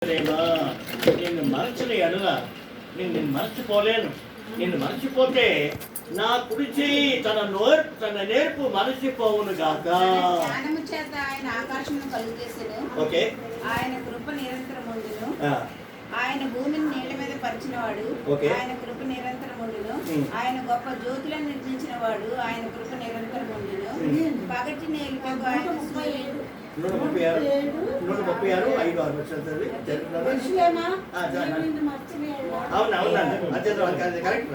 నిన్ను మరచని ఎడల నిన్ను మరచిపోలేను. నిన్ను మరచిపోతే నా కుడి చేయి తన నేర్పు మరచిపోవును గాక. జ్ఞానము చేత ఆయన ఆకాశమును కలుగజేసెను. ఓకే, ఆయన కృప నిరంతరముండును. ఆయన భూమిని నీళ్ల మీద పరిచినవాడు. ఓకే, ఆయన కృప నిరంతరముండును. ఆయన గొప్ప జ్యోతులను నిర్మించిన వాడు. ఆయన కృప నిరంతరముండును. పగటి నేలకు ఆయన 136 కరెక్ట్.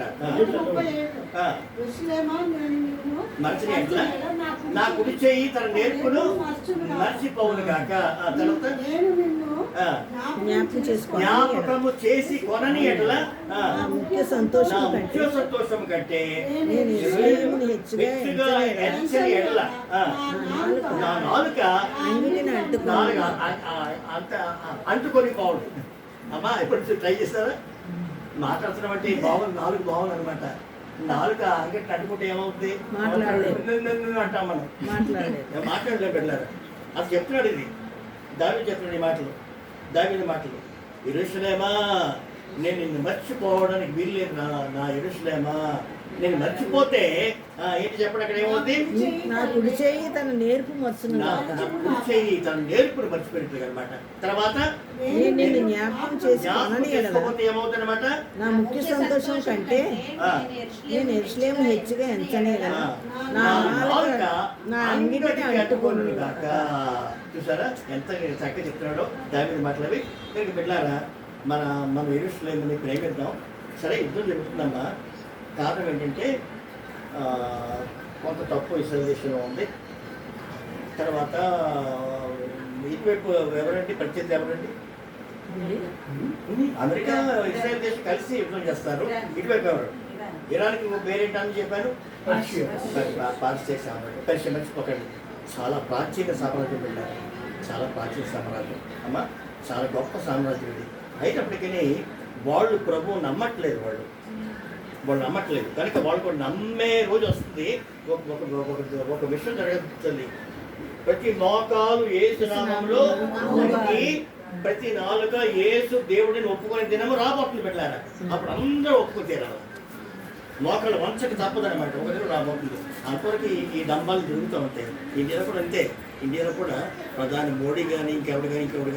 నా కుడి చేయి తన నేర్పును మర్చిపోవును గాక. జ్ఞాపకము చేసి కొనని ఎడల ముఖ్య సంతోషం కంటే నా నాలుక అంటుకొని బాగుంది. అమ్మా ఇప్పుడు ట్రై చేస్తారా? మాట్లాడుతున్నాం అంటే బాగుంది, నాలుగు బాగుంది అనమాట. నాలుక అంగట్టి అడ్డుకుంటే ఏమవుతుంది అంటాం మనం. మాట్లాడలే పెట్టారు. అది చెప్తున్నాడు, ఇది దావీదు చెప్తున్నాడు. ఈ మాటలు దావీదు మాటలు. యెరూషలేమా, నేను నిన్ను మర్చిపోవడానికి వీల్లేదు. నా యెరూషలేమా, నేను మర్చిపోతే ఏంటి చెప్పండి, అక్కడ ఏమవుతుంది? నా కుడి చేయి తన నేర్పు మర్చును. కుడి చేయి తన నేర్పును మర్చిపోయినట్లు అనమాట. తర్వాత నేను జ్ఞాపకం చేసుకోకపోతే ఏమవుతుంది అనమాట? నా ముఖ్య సంతోషం కంటే నేను యెరూషలేము హెచ్చుగా ఎంచనేగలను. నా అంగిటిని అంటుకొనును గాక. చూసారా ఎంత చక్కగా చెప్తున్నాడో దావీదు మాటలవి. బిడ్డలారా, మన యెరూషలేముని ప్రేమిద్దాం. సరే, యుద్ధం జరుగుతుందమ్మా. కారణం ఏంటంటే కొంత తప్పు ఇస్రాయేల్ దేశంలో ఉంది. తర్వాత ఇటువైపు ఎవరండి ప్రత్యర్థి? ఎవరండి? అమెరికా, ఇస్రాయేల్ దేశం కలిసి యుద్ధం చేస్తారు. ఇటువైపు ఎవరు? ఇరాన్కి పేరేంటని చెప్పాను, పార్సీ సామ్రాజ్యం. పర్షియా మర్చిపోకండి, చాలా ప్రాచీన సామ్రాజ్యం వెళ్ళారు. చాలా ప్రాచీన సామ్రాజ్యం అమ్మ, చాలా గొప్ప సామ్రాజ్యం ఇది. అయినప్పటికీ వాళ్ళు ప్రభువు నమ్మట్లేదు. వాళ్ళు నమ్మట్లేదు కనుక వాళ్ళు కూడా నమ్మే రోజు వస్తుంది. ఒక విషయం జరుగుతుంది. ప్రతి మోకాలు యేసు నామములో ప్రతి నాలుక యేసు దేవుడిని ఒప్పుకునే దినము రాబోతుంది పెట్టారా. అప్పుడు అందరూ ఒప్పుకుంటారు. మోకాళ్ళు వంచక తప్పదనమాట. ఒక దినం రాబోతుంది. అంతవరకు ఈ డంబాలు జరుగుతూ ఉంటాయి. ఇండియాలో కూడా అంతే. ఇండియాలో కూడా ప్రధాని మోడీ కానీ ఇంకెవరు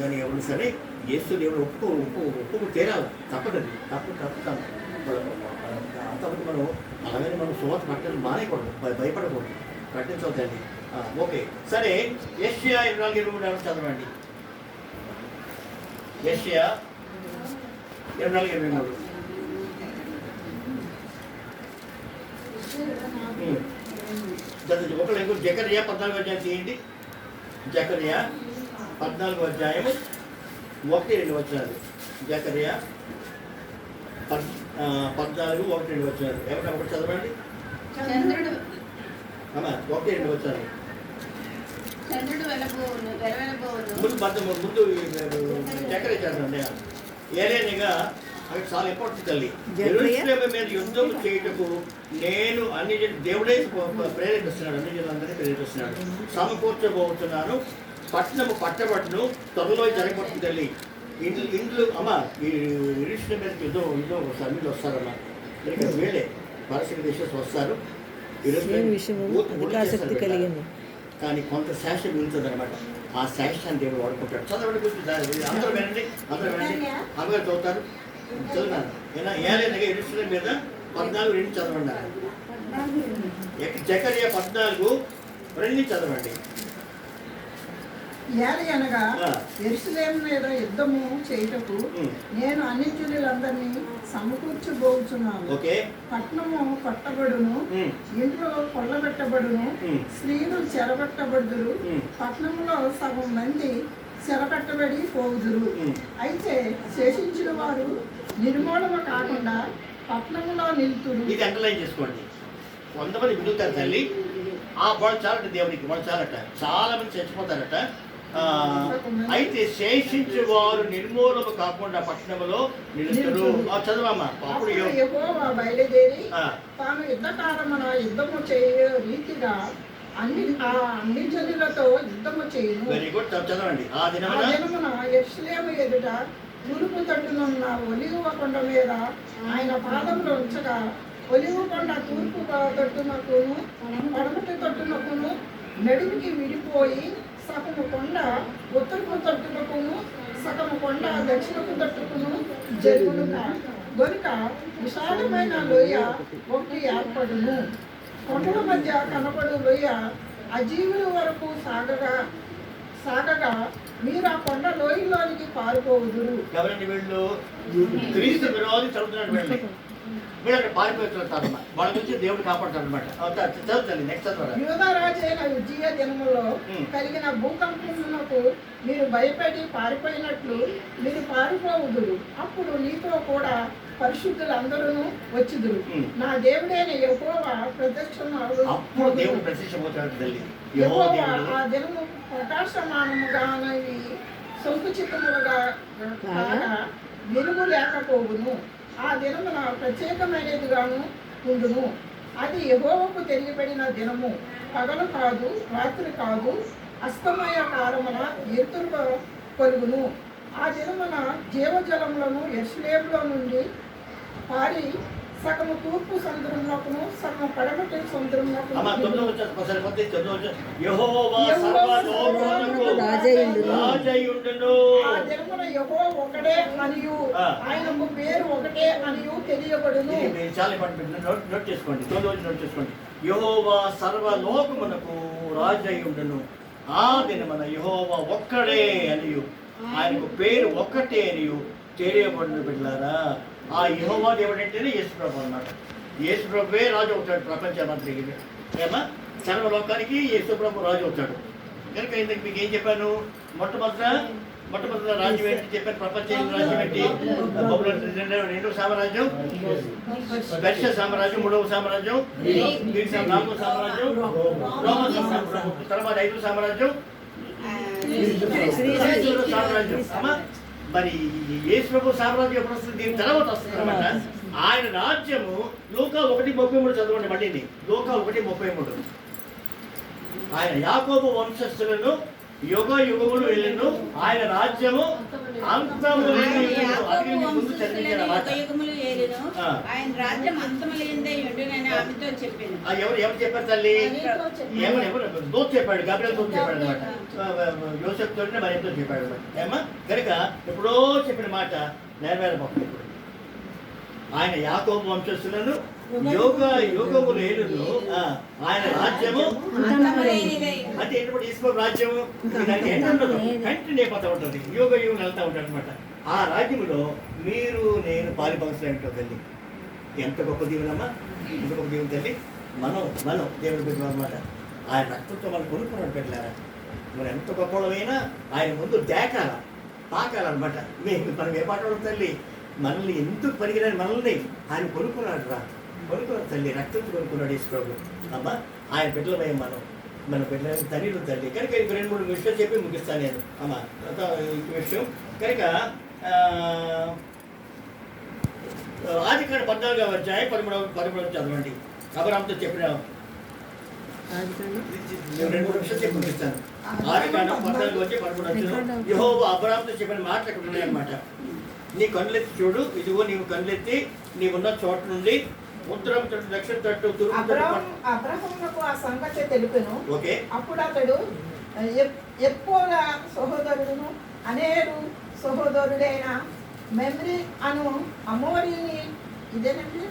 కానీ ఎవరు సరే యేసు దేవుడు ఒప్పుకు తీరాలి. తప్పదండి. తప్పు అంతవరకు మనం అలాగే మనం సువార్త పట్టడం మానేయకూడదు, భయపడకూడదు, పట్టించవద్దండి. ఓకే, సరే. యెషయా 24:23 చదవండి. యెషయా 24:23. ఒకళ్ళు జకర్యా 14వ అధ్యాయం చేయండి. జకర్యా 14వ అధ్యాయము 1-2 వచనాలు. జకర్యా 14:1-2 వచ్చారు. ఎవరైనా ఒకటి చదవండి. 1-2 వచ్చారు. ముందు చక్కెర చదవండి. ఏలేనిగా అవి చాలా ఇంపార్టెంట్ తల్లి. యెరూషలేము మీద యుద్ధం చేయుటకు నేను అన్ని దేవుడే ప్రేరేపిస్తున్నాడు. అన్ని జనులందరినీ ప్రేరేపిస్తున్నాడు. సమకూర్చబోతున్నాను. పట్టణము పట్టబడును. త్వరలో జరగబడుతుంది తల్లి. ఇండ్లు అమ్మ, ఈ యెరూషలేము మీదకి యుద్ధం సమ్మిలు వస్తారమ్మా. ఇక్కడ వేలే పారసీక దేశం వస్తారు. కానీ కొంత శాస్త్రం మిగులుతుంది అనమాట. ఆ శాస్త్రాన్ని దేవుడు వాడుకుంటాడు. చదవండి, అందరూ వినండి. అమ్మగారు చదువుతారు. చదువున్నాను. ఏలైనగా యెరూషలేము మీద 14:2 చదవండి. జకర్యా 14:2 చదవండి. అనగా యెరూషలేము మీద యుద్ధము చేయుటకు నేను అన్యజనులందరినీ సమకూర్చబోచున్నాను. పట్టణము కొట్టబడును, ఇంట్లో కొల్లబెట్టబడును, స్త్రీలు చెరబట్టబడుదురు, పట్టణంలో సగం మంది చెరబట్టబడి పోవుదురు. అయితే శేషించిన వారు నిర్మూలన కాకుండా పట్టణంలో నిలుతురు. ఇది అండర్లైన్ చేసుకోండి. కొంతమంది మిగులుతారు తల్లి. వాళ్ళు చాలట దేవునికి, వాళ్ళు చాలట. చాలా మంది చచ్చిపోతారట. అయితే శేషించే వారు నిర్మూలము కాకుండా పట్టణంలో నిలుస్తారు. చదవమ్మా. అప్పుడు యెహోవా బయలుదేరి తాను యుద్ధకాలమున యుద్ధము చేయ రీతిగా అన్ని జనులతో యుద్ధము చేయును. వెరీ గుడ్, చదవండి. ఆ ఆ దినమున దినమున యెరూషలేము ఎదుట తూర్పు తట్టునున్న ఒలివ కొండ మీద ఆయన పాదములు ఉంచగా, ఒలివ కొండ తూర్పు తట్టునకును పడమటి తట్టునకును నడుముకి విడిపోయి, సగము కొండ ఉత్తరపు తట్టునకును సగము కొండ దక్షిణపు తట్టుకును జరుగును. గనుక విశాలమైన లోయ ఒకటి ఏర్పడును. కొండల మధ్య కనపడు లోయ అజీవుల వరకు సాగగా మీరు ఆ కొండ లోయలోనికి పారిపోవుదురు. ఎవరండి వీళ్ళు? క్రీస్తు విరోధి చదువుతున్నాడు వీళ్ళని. వీళ్ళు అక్కడ పారిపోతున్నారు, వాళ్ళ నుంచి దేవుడు కాపాడుతాడు అనమాట. చదువుతుంది నెక్స్ట్ చదవాలి. యూదారాజు అయిన ఉజ్జియా దినములో కలిగిన భూకంపమునకు మీరు భయపడి పారిపోయినట్లు మీరు పారిపోవుదురు. అప్పుడు నీతో కూడా పరిశుద్ధులందరూ వచ్చుదురు. నా దేవుడైన యెహోవా ప్రత్యక్షమవుతాడు తల్లి. యెహోవా ఆ దినము ప్రకాశమానముగానవి సొంత చిత్తములుగా కాగా వెలుగు లేకపోవును. ఆ దినమున ప్రత్యేకమైనదిగాను ఉండును. అది యెహోవాకు తెలియబడిన దినము, పగలు కాదు రాత్రి కాదు, అస్తమయ కాలమున ఎదురుగా కలుగును. ఆ దినమున జీవజలములను యెరూషలేములో నుండి పారి సగము తూర్పు సముద్రంలోకును సగము పడమటి సముద్రంలోకును. ఆ దినమున యెహోవా ఒకడే అనియు ఆయనకు పేరు ఒకటే అనియు తెలియబడును. చాలా ఇంపార్టెంట్, నోట్ చేసుకోండి. నోట్ చేసుకోండి. యెహోవా సర్వలోకమునకు రాజై ఉండును. ఆ దినమున యెహోవా ఒక్కడే అనియు ఆయనకు పేరు ఒక్కటే అనియు తెలియబడును. బిడ్డలారా, ఆ యెహోవా దేవుడు అంటేనే యేసుప్రభు అన్నమాట. యేసుప్రభువే రాజు అవుతాడు ప్రపంచమంతటికి. ఏమా సర్వలోకానికి యేసుప్రభు రాజు అవుతాడు. కనుక ఇందుకు మీకు ఏం చెప్పాను? మొట్టమొదటి రాజ్యం ఏంటి చెప్పాను? ప్రపంచ రాజ్యం ఏంటి? రెండవ సామ్రాజ్యం పర్షియా సామ్రాజ్యం, మూడవ సామ్రాజ్యం గ్రీక్ సామ్రాజ్యం, నాలుగవ సామ్రాజ్యం రోమన్ సామ్రాజ్యం, తర్వాత ఐదవ సామ్రాజ్యం సామ్రాజ్యం. అమ్మా మరి యేసు ప్రభు సామ్రాజ్యం ఎప్పుడు వస్తుంది? దీని తర్వాత వస్తుంది అనమాట. ఆయన రాజ్యము లూకా 1:33 చదవండి. మళ్ళీ లూకా 1:33. ఆయన యాకోబు వంశస్థులను యుగ యుగములు వెళ్ళను, ఆయన రాజ్యము అంతము లేని ఆయన రాజ్యం అంతము లేనిదే ఉండునని ఆమెతో చెప్పింది. ఎవరు చెప్పారు తల్లి? ఎవరు దూత్ చెప్పాడు, గబ్రియల్ దూత్ చెప్పాడు అనమాట. యోసేపు తోటి మరియంతో చెప్పాడు అనమాట. ఏమా కనుక ఎప్పుడో చెప్పిన మాట నెరవేరబోతుంది. ఇప్పుడు ఆయన యాకోబు వంశస్థులను యుగ యుగములు ఏలును, ఆయన రాజ్యము అంటే ఏంటంటే ఈశ్వర రాజ్యము దానికి ఏంటంటే కంటిన్యూ అయిపోతూ ఉంటుంది, యుగ యుగం వెళ్తూ ఉంటాడు అనమాట. ఆ రాజ్యములో మీరు నేను పాలిభాగస్వామి తల్లి. ఎంత గొప్ప దీవునమ్మా, ఎంత గొప్ప దీవుని తల్లి. మనం దేవుడి బిడ్డ అనమాట. ఆయన రక్తంతో మనం కొనుక్కున్నాడు పెట్టలేరా. మనం ఎంత గొప్పవాళ్ళమైనా ఆయన ముందు దేకాల తాకాలన్నమాట. మనం ఏ పాట తల్లి, మనల్ని ఎందుకు పనికిరాని మనల్ని ఆయన కొనుక్కున్నాడు రా, కొనుక్కున్నాడు తల్లి, రక్తంతో కొనుక్కున్నాడు ఈశ్వరుడు. అమ్మా ఆయన బిడ్డలమై మన బిడ్డల తల్లిలు తల్లి. కనుక ఇంక 2-3 విషయాలు చెప్పి ముగిస్తాను నేను. అమ్మా ఇంక విషయం కనుక ఆదికాండం 14వ అధ్యాయం 13 చదవండి. అబ్రాహాముతో చెప్పిన 2-3 విషయాలు చెప్పి ముగిస్తాను. ఆదికాండం 14:13 యెహోవా అబ్రాహాముతో చెప్పిన మాటలు అక్కడ ఉన్నాయన్నమాట. నీ కన్నులెత్తి చూడు, ఇదిగో నీవు కన్నులెత్తి నీవున్న చోట నుండి ఉత్తరం తట్టు, దక్షిణ తట్టు, తూర్పు అబ్రహామునకు ఆ సంగతి తెలిపెను. ఓకే. అప్పుడు అతడు ఎప్పోల సహోదరుడును అనేరు సహోదరుడైన మెమ్రీ అను అమోరీని ఇదేనండి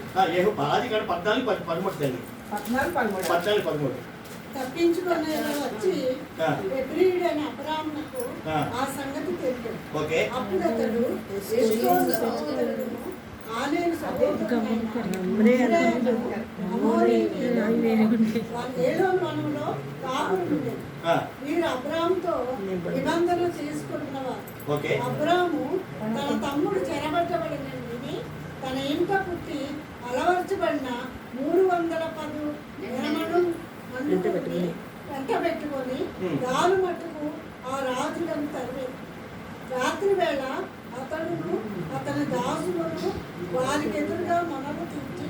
ఆదికాండం 14:13 14:13 తప్పించుకొని వచ్చి ఎబ్రీయుడైన అబ్రాహామునకు ఆ సంగతి తెలిపాడు. ఓకే. అప్పుడు అతడు ఎస్కోలు సహోదరుడును ఆనేరు సహోదరుడైన ఏలోను వనంలో కాపురం ఉండేది. వీరు అబ్రాహాముతో నిబంధన చేసుకుంటున్నవారు. అబ్రాహాము తన తమ్ముడు చెరబట్టబడిన విని తన ఇంట పుట్టి అలవర్చబడిన 310 ఎరమడు వెంట పెట్టుకొని గాలు మట్టుకు ఆ రాజులను తరివేది. రాత్రి వేళ అతడును అతని దాసులను వారికి ఎదురుగా మనలు తిట్టి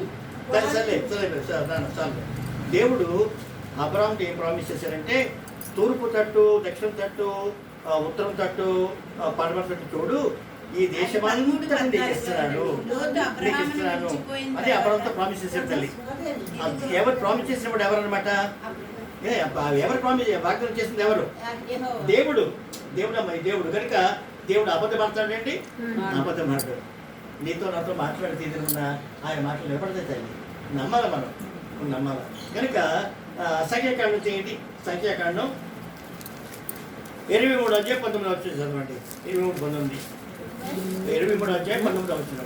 దేవుడు అబ్రాహాంకి ఏం ప్రామిస్ చేశారంటే తూర్పు తట్టు, దక్షిణ తట్టు, ఉత్తరం తట్టు, పడమర తట్టు చూడు, ఈ దేశమంతా నీకు ఇస్తున్నాను, నీకు ఇస్తున్నాను. అదే అబ్రాహాంతో ప్రామిస్ చేశారు తల్లి. ఎవరు ప్రామిస్ చేసినప్పుడు ఎవరన్నమాట? ఎవరు ప్రామిస్ వాగ్దానం చేసింది ఎవరు? దేవుడు. దేవుడు కనుక దేవుడు అబద్ధపడతాడు ఏంటి? అబద్ధం మాట్లాడు. నీతో నాతో మాట్లాడి తీరుకున్న ఆయన మాటలు నిలబడతాయి తల్లి. నమ్మాలి మనం, నమ్మాలి. కనుక సంఖ్యాకాండం చేయండి. సంఖ్యాకాండం 23:19 చదవండి. 23:19. 23:19.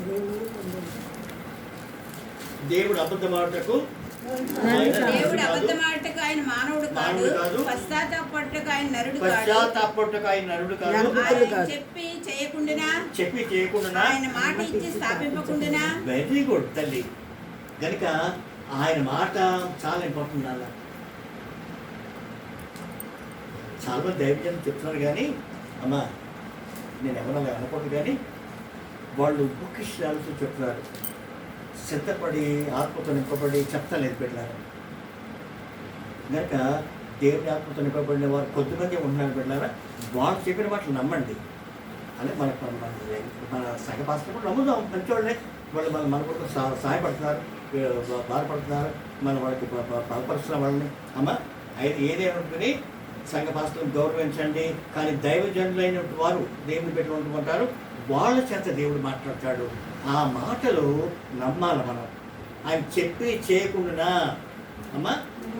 దేవుడు అబద్ధమాటకు ఆయన మానవుడు కాదు, పశ్చాత్తాపడుటకు ఆయన నరుడు కాదు, చెప్పి చేయకుండా ఆయన మాట ఇచ్చి స్థాపింపకుండా. వెరీ గుడ్ తల్లి. కనుక ఆయన మాట చాలా ఇంపార్టెంట్. అలా చాలా మంది దైవజనం చెప్తున్నారు కానీ అమ్మా నేను ఎవరో అనకూడదు, కానీ వాళ్ళు బుక్కిష్టాలతో చెప్తున్నారు. సిద్ధపడి ఆత్మతో నింపబడి చెప్తలేదు పెట్టారు. కనుక దేవుని ఆత్మతో నింపబడిన వారు కొద్దిమంది ఉంటున్నారు పెట్టారా. వాళ్ళు చెప్పిన మాటలు నమ్మండి. అని మన సంఘ పాస్టర్ కూడా నమ్ముదాం. మంచివాళ్ళే వాళ్ళు మన కోసం సహాయపడుతున్నారు, బాధపడుతున్నారు, మన వాళ్ళకి బలపరుస్తున్న వాళ్ళని. అమ్మ ఏదేమనుకుని సంఘ పాస్టర్లను గౌరవించండి. కానీ దైవజనులైన వారు దేవుని పెట్టుకుంటారు, వాళ్ళ చేత దేవుడు మాట్లాడతాడు. ఆ మాటలు నమ్మాలి మనం. ఆయన చెప్పి చేయకుండా అమ్మ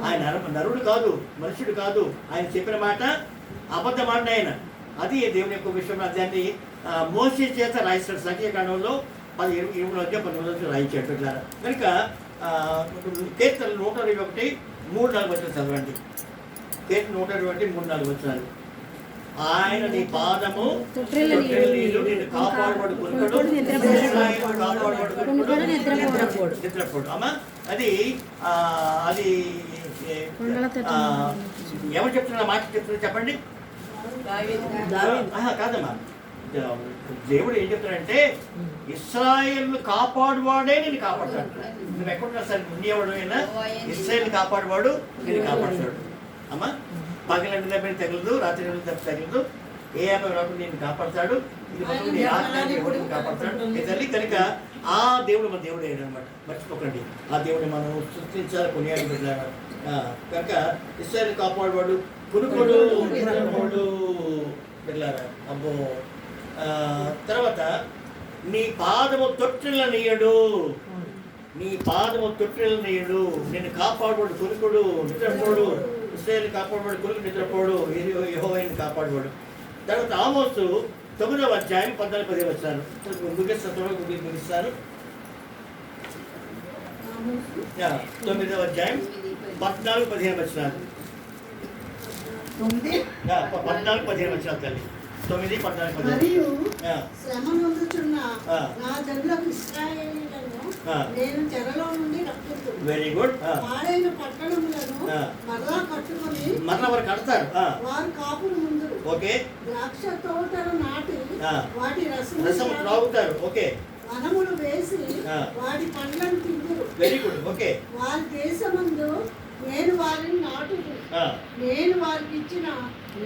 ఆయన నరుడు కాదు, మనుషుడు కాదు. ఆయన చెప్పిన మాట అబద్ధం మాట ఆయన. అది దేవుని యొక్క విషయం. దాన్ని మోసే చేత రాయిస్తాడు. సంఖ్యాకాండంలో 17:19 రాయించాడు. కనుక కీర్తనలు 121 3-4 వచనాలు చదవండి. కీర్తన 121 3-4 వచనాలు. ఆయన నీ పాదము నిన్ను కాపాడుబడు నిద్రపోడు. అమ్మా అది అది ఎవరు చెప్తున్నా మాట చెప్తున్నా చెప్పండి. కాదమ్మా, దేవుడు ఏం చెప్తాడంటే ఇశ్రాయేల్ కాపాడువాడే నేను కాపాడుతాడు. నువ్వు ఎక్కడున్నా సరే ఉండేవాడు అయినా ఇశ్రాయేల్ కాపాడువాడు నేను కాపాడుతాడు. అమ్మా పగలంటి దెబ్బ తగలదు, రాత్రి దెబ్బ తగలదు, ఏ ఆపద రాకుండా నేను కాపాడుతాడు. ఇది మొత్తం నీ ఆత్మని కాపాడుతాడు తల్లి. కనుక ఆ దేవుడు మన దేవుడు అనమాట. మర్చిపోకండి, ఆ దేవుడిని మనం సృష్టించాలి, కొనియాడి పెట్టారు. కనుక ఇశ్రాయేల్ కాపాడువాడు, కునుకోడు వెళ్ళారా. అబ్బో తర్వాత నీ పాదము తొట్టిల్లనీయడు, నీ పాదము తొట్టిల్లనీయడు, నిన్ను కాపాడువాడు, కొనుకోడు, నిద్రపోడు. ఇశ్రాయేలు కాపాడువాడు, కొనుకు నిద్రపోడు, యెహోవాను కాపాడువాడు. తర్వాత ఆమోసు 9వ అధ్యాయం 14-15 వచనాలు ముగిస్తారు. 9వ అధ్యాయం 14-15 వచనాలు. 14-15 వచనాలు తల్లి. 9-14-15. మరియు శ్రమ నొందుచున్న నా జనులకు ఇశ్రాయేలీయులను నేను చెరలో నుండి రక్షించుదును. Very good. పాడైన పట్టణములను మరలా కట్టుకొని మరలా వారు కడతారు. వారు కాపులు ముందురు. ఓకే. ద్రాక్ష తోటలు నాటి వాటి రసం త్రాగుతారు. ఓకే. వనములు వేసి వాటి పండ్లను తిందురు. Very good. ఓకే. వారి దేశమందు నేను వారిని నాటుదు. నేను వారికి ఇచ్చిన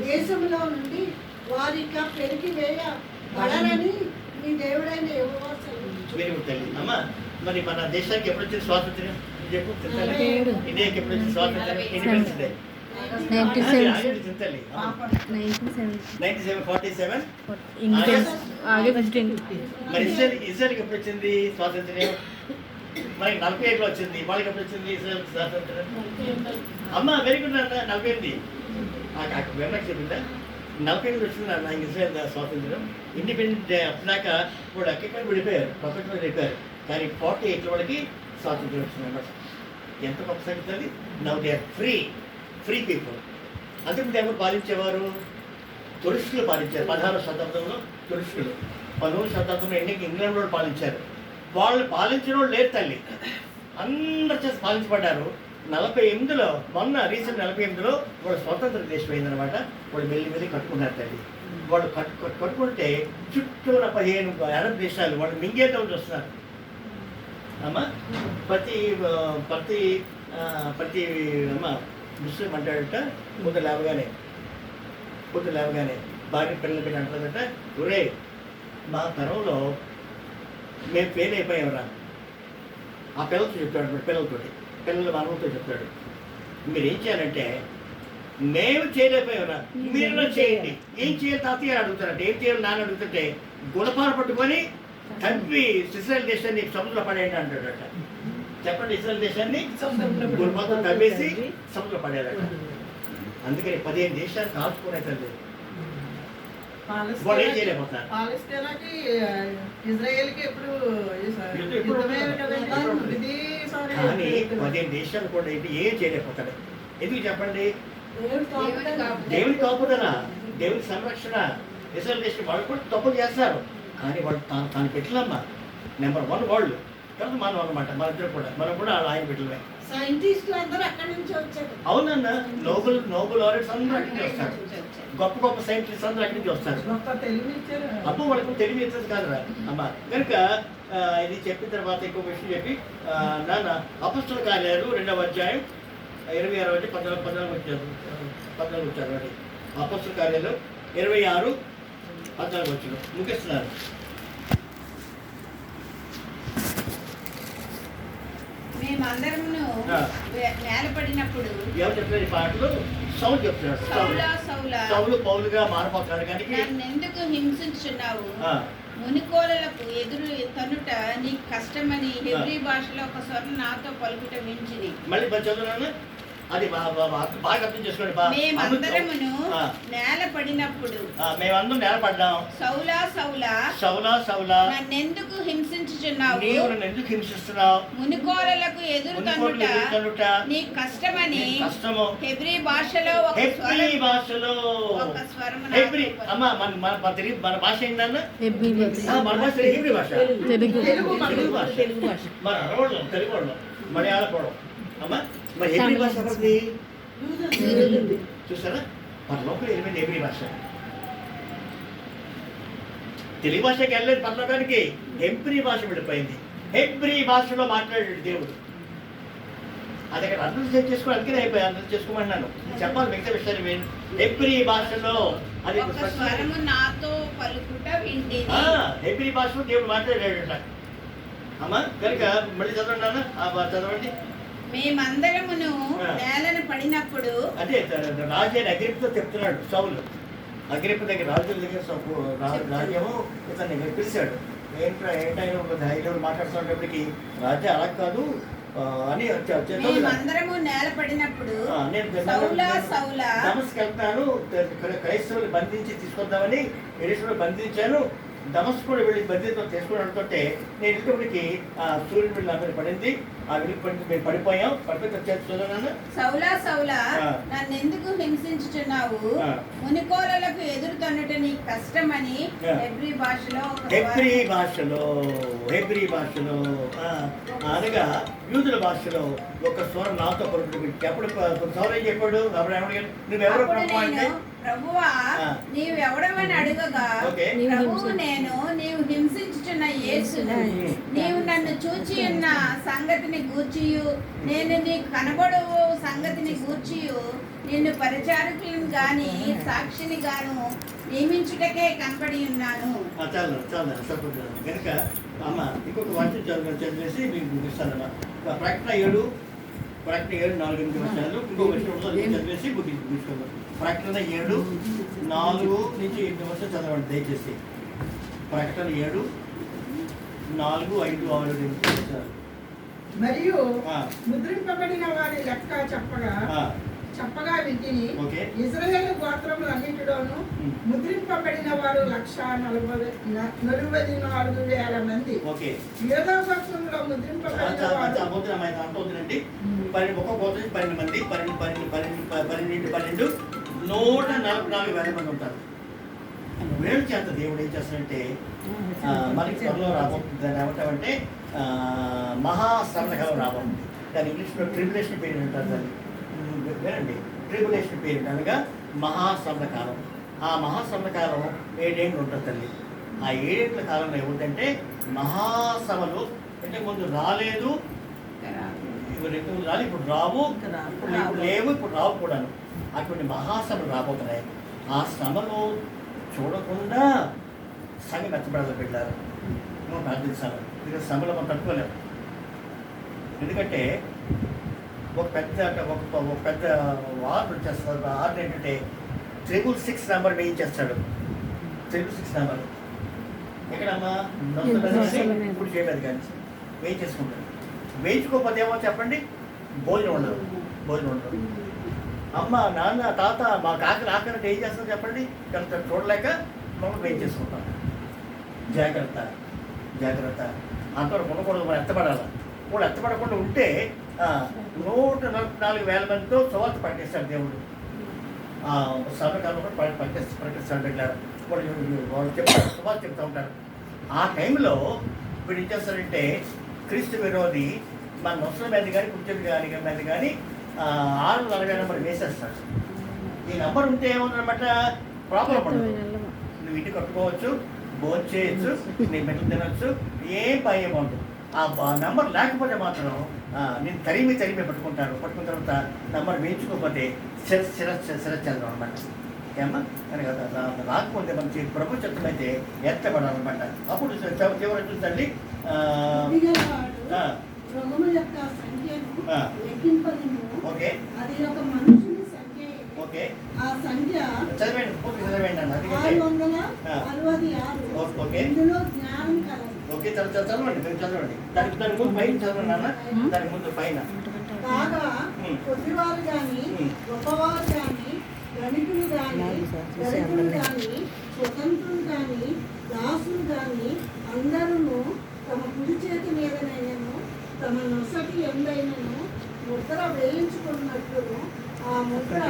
దేశంలో నుండి వారిక పెరిగి వేయబడరని నీ దేవుడైన యెహోవా సెలవిచ్చును. అమ్మా మరి మన దేశానికి ఎప్పుడు వచ్చింది స్వాతంత్ర్యం? చెప్పు. ఇండియాకి ఎప్పుడు వచ్చింది స్వాతంత్ర్యం? Independence day 1947. మరి ఇజ్రాయల్కి ఎప్పుడు వచ్చింది స్వాతంత్ర్యం? మనకి 47లో వచ్చింది. వాళ్ళకి ఎప్పుడు వచ్చింది ఇజ్రాయల్ స్వాతంత్ర్యం? అమ్మ వెరీ గుడ్ అన్న. 48 వెనక్కి చెప్పిందా? 48 వచ్చింది అన్న ఇజ్రాయల్ స్వాతంత్ర్యం. ఇండిపెండెంట్ డే వచ్చినాక కూడా అక్కడ విడిపోయారు, ప్రపంచంలో విడిపోయారు. కానీ 48 వాళ్ళకి స్వాతంత్ర్యం వచ్చిందన్నమాట. ఎంత గొప్ప సంగతి అది. Now they are free people. అంతకుముందు ఎవరు పాలించేవారు? తురుష్కులు పాలించారు. 16వ శతాబ్దంలో తురుష్కులు, 19వ శతాబ్దంలో ఇంగ్లాండ్ వాళ్ళు పాలించారు. వాళ్ళు పాలించిన వాళ్ళు లేరు తల్లి, అందరు చేసి పాలించబడ్డారు. 48లో మొన్న రీసెంట్ 48లో వాళ్ళు స్వతంత్ర దేశం అయిందనమాట. వాళ్ళు మెల్లి కట్టుకున్నారు తల్లి. వాళ్ళు కట్టుకుంటే చుట్టూన 15 అరబ్ దేశాలు వాళ్ళు మింగేద్దామని వస్తున్నారు. అమ్మ ప్రతి అమ్మ ముస్లిం అంటాడట పొద్దు లేవగానే భార్య పిల్లలు పెట్టి అంటాడట, ఒరే మా తరంలో మేము ఫెయిల్ అయిపోయామరా. ఆ పిల్లలతో చెప్తాడు, పిల్లల మనవలతో చెప్తాడు, మీరు ఏం చేయాలంటే మేము చేయలేకపోయామరా, మీరు చేయండి. ఏం చేయాలి తాతయ్య అడుగుతారంటే, ఏం చేయాలి నాన్న అడుగుతుంటే గుణపాలు పట్టుకొని తండ్రి ఇస్రాయేల్ దేశాన్ని సముద్రంలో పడేయండి అంటాడట. చెప్పండి, ఇస్రాయేల్ దేశాన్ని గుణపాలతో తవ్వేసి సముద్రంలో పడేయాలట. అందుకని 15 దేశాలు కాల్చుకునే తల్లి వాళ్ళు ఏం చేయలేకపోతారు. పాలస్తీనాకి ఇజ్రాయెల్కి ఎప్పుడు కానీ 15 దేశాలు కూడా ఏంటి ఏం చేయలేకపోతాడు. ఎందుకు చెప్పండి? దేవుని కాపుదల, దేవుని సంరక్షణ. ఇస్రాయేల్ దేశం వాళ్ళు కూడా తప్పులు చేస్తారు, కానీ వాళ్ళు తాను పెట్టలమ్మా. నెంబర్ 1 వాళ్ళు, తర్వాత మనం అన్నమాట. మన ఇద్దరు కూడా మనం కూడా ఆయన పెట్టలమే. సైంటిస్టులు అందరూ అక్కడి నుంచి వచ్చారు. అవునన్నా, నోబెల్ లారెట్స్ అందరూ అక్కడి నుంచి వస్తారు. గొప్ప సైంటిస్ట్ అందరూ అక్కడి నుంచి వస్తారు. అప్పుడు వాళ్ళకు తెలివి ఇచ్చేది కాదురా అమ్మ. కనుక ఇది చెప్పిన తర్వాత ఇంకో విషయం చెప్పి, నాన్న అపొస్తలుల కార్యాలు 2వ అధ్యాయం 26 వచ్చి 14 వచ్చారు. అపొస్తలుల కార్యాలు 26-14 వచ్చిన ముగిస్తున్నారు. మేమందరము నేలపడినప్పుడు ఎవరు చెప్తారు ఈ పాటలు? సౌలు చెప్తున్నాడు. సౌలు పౌలుగా మారిపోతున్నాడు. కానీ నన్నెందుకు హింసించున్నావు, మునికోలలకు ఎదురు తనుట నీకు కష్టమని హెబ్రీ భాషలో ఒక స్వరం నాతో పలుకుట వించిని. మళ్ళీ చదువున్నాను, అది బాగా అర్థం చేసుకోండి. మేమందరమును నేలపడినప్పుడు మేమందరం నేలపడ్డాం. సౌలా నన్నెందుకు హింసించుచున్నావు, నీవు నన్ను ఎందుకు హింసిస్తున్నావు, మునికోలలకు ఎదురు తనుట నీ కష్టమని హెబ్రీ భాషలో ఒక స్వరం అమ్మా. మన భాష ఏంటన్నా? మన భాష హెబ్రీ భాష, తెలుగు భాష. మన అరవడం, తెలుగు వాళ్ళం, మలయాళపడం అమ్మా. మరి హెబ్రీ భాష ఎవరిది? చూసారా, మన లోపల ఏమైంది హెబ్రీ భాష. తెలుగు భాషకి వెళ్ళలేదు పరలోకానికి, హెబ్రీ భాష విడిపోయింది. హెబ్రీ భాషలో మాట్లాడాడు దేవుడు. అది అక్కడ అర్థం చేసుకుని అందుకనే అయిపోయి అర్థం చేసుకోమన్నాను. చెప్పాలి మిగతా విషయాలు హెబ్రీ భాషలో అది నాతో పలుకుట వింటిని. హెబ్రీ భాషలో దేవుడు మాట్లాడాడట అమ్మా. కనుక మళ్ళీ చదవండి, చదవండి. మేమందరమును నేలను పడినప్పుడు, అదే రాజైన అగ్రిప్పతో చెప్తున్నాడు సౌలు. అగ్రిప్ప దగ్గర రాజుల దగ్గర రాజ్యము ఇతన్ని పిలిచాడు. ఏంటైనా ధైర్యం మాట్లాడుతున్నప్పటికీ రాజా అలా కాదు అని. మేమందరము నేల పడినప్పుడు దమస్కు వెళ్తాను, క్రైస్తవులు బంధించి తీసుకొద్దామని ఎరుషలేములో బంధించాను. దమస్కు కూడా వెళ్ళి బంధితో తీసుకుని అనుకుంటే నేను ఇంటికి సూర్యుని వెళ్ళి నా మీద పడింది. ఆ వెలికి పడింది, మేము పడిపోయాం. పడిపోతే వచ్చేస్తున్నాను. సౌలా నన్నెందుకు హింసించుచున్నావు, మునికోలలకు ఎదురు తన్నుట నీకు కష్టమని హెబ్రీ భాషలో అనగా యూదుల భాషలో ఒక స్వరం నాతో పలుకుతుంది. ఎప్పుడు సౌలు ఏం చెప్పాడు? నువ్వెవరు ప్రభువా నీవెవడమని అడగగా, ప్రభువు నేను నీవు హింసించుచున్న యేసును, నీవు నన్ను చూచి ఉన్న సంగతిని గూర్చియు నేను నీకు కనబడు సంగతిని గూర్చియు నిన్ను పరిచారకులను గాని సాక్షిని గాను నియమించుటకే కనబడి ఉన్నాను. కనుక అమ్మ ఇంకొక వాక్యం చదివేసి మీకు ముగిస్తానమ్మా. ప్రకటన 7:4 వచ్చాను. ఇంకో విషయం చదివేసి ముగిస్తున్నాను. ప్రకటన 7:4-8 చదవండి దయచేసి. ప్రకటన 7:4-5-6 మరియు ముద్రింపబడిన వారి లెక్క చెప్పగా వింటిని. ఇశ్రాయేలు గోత్రములన్నిటిలోనూ ముద్రింపబడిన వారు 144,000 మంది. యూదా గోత్రంలో ముద్రింపబడిన వారు 144,000 మంది 144,000 మంది ఉంటారు. వేరు చేత దేవుడు ఏం చేస్తాడంటే మనకి త్వరలో రాబోతుంది. దాన్ని ఏమంటామంటే మహాశ్రమణకాలం రాబోతుంది. దాని ఇంగ్లీష్లో ట్రిబులేషన్ పీరియడ్ అంటారు. దాన్ని వినండి, ట్రిబులేషన్ పీరియడ్ అనగా మహాశ్రమణకాలం. ఆ మహాశ్రమణకాలం 7 ఏళ్ళు ఉంటుంది తల్లి. ఆ 7 ఏళ్ళ కాలంలో ఏమిటంటే మహాసభలు అంటే ముందు రాలేదు, ఇవి రేపు రాలి ఇప్పుడు రావు, ఇప్పుడు లేవు, ఇప్పుడు రావు కూడాను. అటువంటి మహాశ్రమలు రాబోతున్నాయి. ఆ శ్రమలు చూడకుండా సంఘం మెచ్చబడాలి పెట్టారు. మనం ప్రార్థించాలి. ఇది శ్రమలు మనం తట్టుకోలేము. ఎందుకంటే ఒక పెద్ద వార్డు వచ్చేస్తారు. ఆ వార్డు ఏంటంటే 666 నెంబర్ వేయించేస్తాడు. 666 నెంబర్ ఎక్కడమ్మా ఇప్పుడు చేయలేదు కానీ వేయించేసుకుంటాడు. వేయించుకోకపోతే ఏమో చెప్పండి, భోజనం ఉండదు. అమ్మ, నాన్న, తాత మా కాకర ఆకరంటే ఏం చేస్తారో చెప్పండి. కనుక చూడలేక మమ్మల్ని వేయించేసుకుంటాం. జాగ్రత్త అంతవరకు ఉండకూడదు. మనం ఎత్తపడాలి. కూడా ఎత్తపడకుండా ఉంటే 144,000 మందితో సువార్త పట్టేస్తాడు దేవుడు. సమకాలంలో కూడా ప్రకటిస్తాడు పెట్టారు. వాళ్ళు చెప్తారు, సువార్త చెప్తూ ఉంటారు. ఆ టైంలో వీడు ఏం చేస్తారంటే క్రీస్తు విరోధి మన నొసల మీద కానీ కుర్చీల మీద కానీ 640 నెంబర్ వేసేస్తాడు. ఈ నెంబర్ ఉంటే ఏముందన్నమాట, ప్రాబ్లం ఉండదు. నువ్వు ఇంటికి కట్టుకోవచ్చు, భోజనం చేయొచ్చు, నీ మెట్లు తినొచ్చు, ఏం భయం ఉండదు. ఆ నెంబర్ లేకపోతే మాత్రం నేను తరిమి పట్టుకుంటారు. పట్టుకున్న తర్వాత నెంబర్ వేయించుకోకపోతే శిరచ్ఛేదం అనమాట. ఏమన్నా కానీ కదా రాకపోతే మంచి ప్రభు చిత్తమైతే ఎత్తబడాలన్నమాట. అప్పుడు చివరి చూసండి ప్రభువు యొక్క సంఖ్యను లెక్కింపలేము. ఓకే, అది ఒక మనుషుని సంఖ్య. ఓకే, ఆ సంఖ్య చదవండి, పూర్తి చదవండి అన్న. 666. ఓకే, ఇందులో జ్ఞానం కలదు. ఓకే, చదవండి, మీరు చదవండి. దాని ముందు పైన చదవండి అన్న. దాని ముందు పైన కాగా కొద్దివారు కానీ గొప్పవారు కానీ ధనికులు కానీ దళితులు కానీ స్వతంత్రులు కానీ దాసులు కానీ అందరూ తమ కుడి చేతి మీదనైనను తమ నొసటి ఎందైనను ముద్ర వేయించుకున్నట్లు ఆ ముద్ర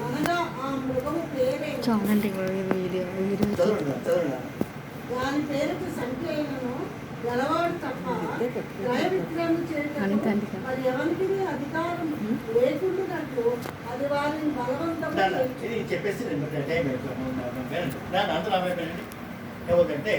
అనగా ఆ మృగము పేరే దాని పేరుకు సంఖ్య అయినను గలవాడు తప్ప క్రయ విక్రయం చేయటం మరి ఎవరికి అధికారం లేకుండాట్లు అది వారిని బలవంతంగా చెప్పేసి టైం అయిపోయింది. అందరూ ఏమవుతుందంటే